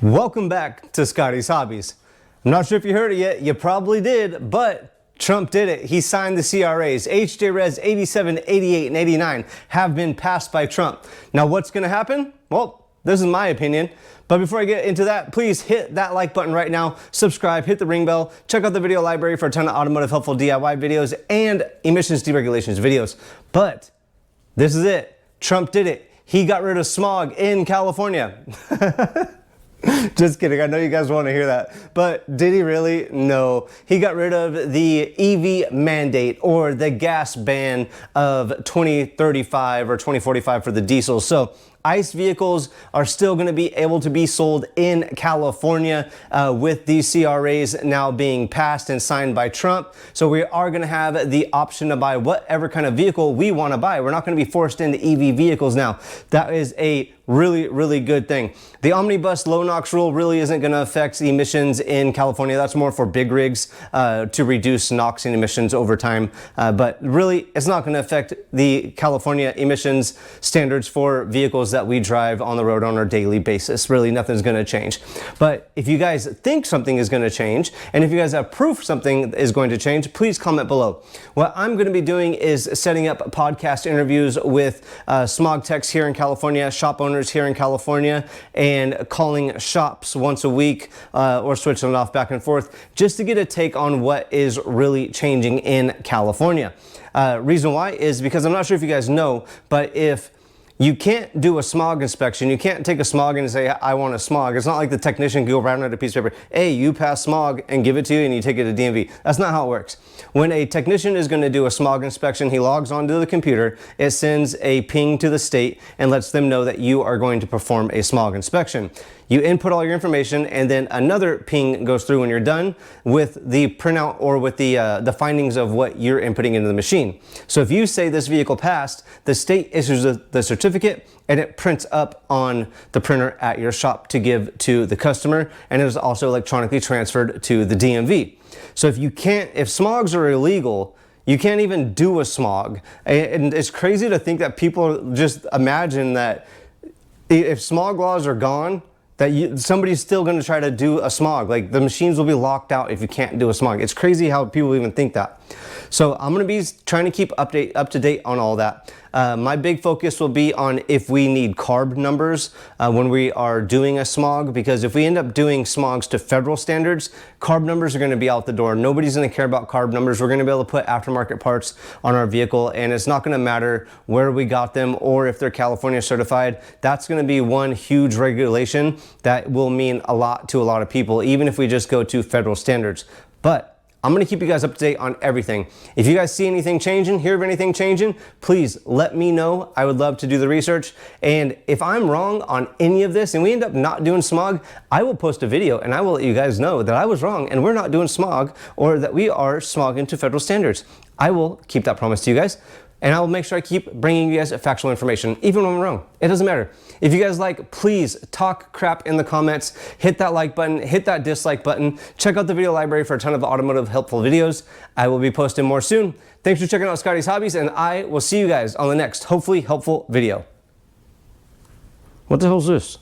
Welcome back to Scotty's Hobbies. I'm not sure if you heard it yet, you probably did, but Trump did it. He signed the CRAs. HJRES 87, 88, and 89 have been passed by Trump. Now what's going to happen? Well, this is my opinion. But before I get into that, please hit that like button right now, subscribe, hit the ring bell, check out the video library for a ton of automotive helpful DIY videos and emissions deregulations videos. But this is it. Trump did it. He got rid of smog in California. Just kidding. I know you guys want to hear that. But did he really? No. He got rid of the EV mandate or the gas ban of 2035 or 2045 for the diesel. So ICE vehicles are still going to be able to be sold in California with these CRAs now being passed and signed by Trump. So we are going to have the option to buy whatever kind of vehicle we want to buy. We're not going to be forced into EV vehicles now. That is a really good thing. The Omnibus Low NOX Rule really isn't going to affect emissions in California. That's more for big rigs to reduce NOx and emissions over time. But really, it's not going to affect the California emissions standards for vehicles that we drive on the road on our daily basis. Really, nothing's going to change. But if you guys think something is going to change, and if you guys have proof something is going to change, please comment below. What I'm going to be doing is setting up podcast interviews with smog techs here in California, shop owners here in California, and calling shops once a week or switching it off back and forth just to get a take on what is really changing in California. Reason why is because I'm not sure if you guys know, but if you can't do a smog inspection, you can't take a smog and say, I want a smog. It's not like the technician can go around at a piece of paper, hey, you pass smog, and give it to you and you take it to DMV. That's not how it works. When a technician is going to do a smog inspection, he logs onto the computer, it sends a ping to the state and lets them know that you are going to perform a smog inspection. You input all your information and then another ping goes through when you're done with the printout or with the findings of what you're inputting into the machine. So if you say this vehicle passed, the state issues the certificate and it prints up on the printer at your shop to give to the customer, and it is also electronically transferred to the DMV. So if smogs are illegal, you can't even do a smog. And it's crazy to think that people just imagine that if smog laws are gone, that somebody's still going to try to do a smog. Like the machines will be locked out if you can't do a smog. It's crazy how people even think that. So I'm going to be trying to keep up to date on all that. My big focus will be on if we need CARB numbers when we are doing a smog, because if we end up doing smogs to federal standards, CARB numbers are going to be out the door. Nobody's going to care about CARB numbers. We're going to be able to put aftermarket parts on our vehicle, and it's not going to matter where we got them or if they're California certified. That's going to be one huge regulation that will mean a lot to a lot of people, even if we just go to federal standards. But I'm going to keep you guys up to date on everything. If you guys see anything changing, hear of anything changing, please let me know. I would love to do the research. And if I'm wrong on any of this and we end up not doing smog, I will post a video and I will let you guys know that I was wrong and we're not doing smog, or that we are smogging to federal standards. I will keep that promise to you guys. And I will make sure I keep bringing you guys factual information, even when I'm wrong. It doesn't matter. If you guys like, please talk crap in the comments. Hit that like button, hit that dislike button. Check out the video library for a ton of automotive helpful videos. I will be posting more soon. Thanks for checking out Scotty's Hobbies, and I will see you guys on the next, hopefully helpful video. What the hell is this?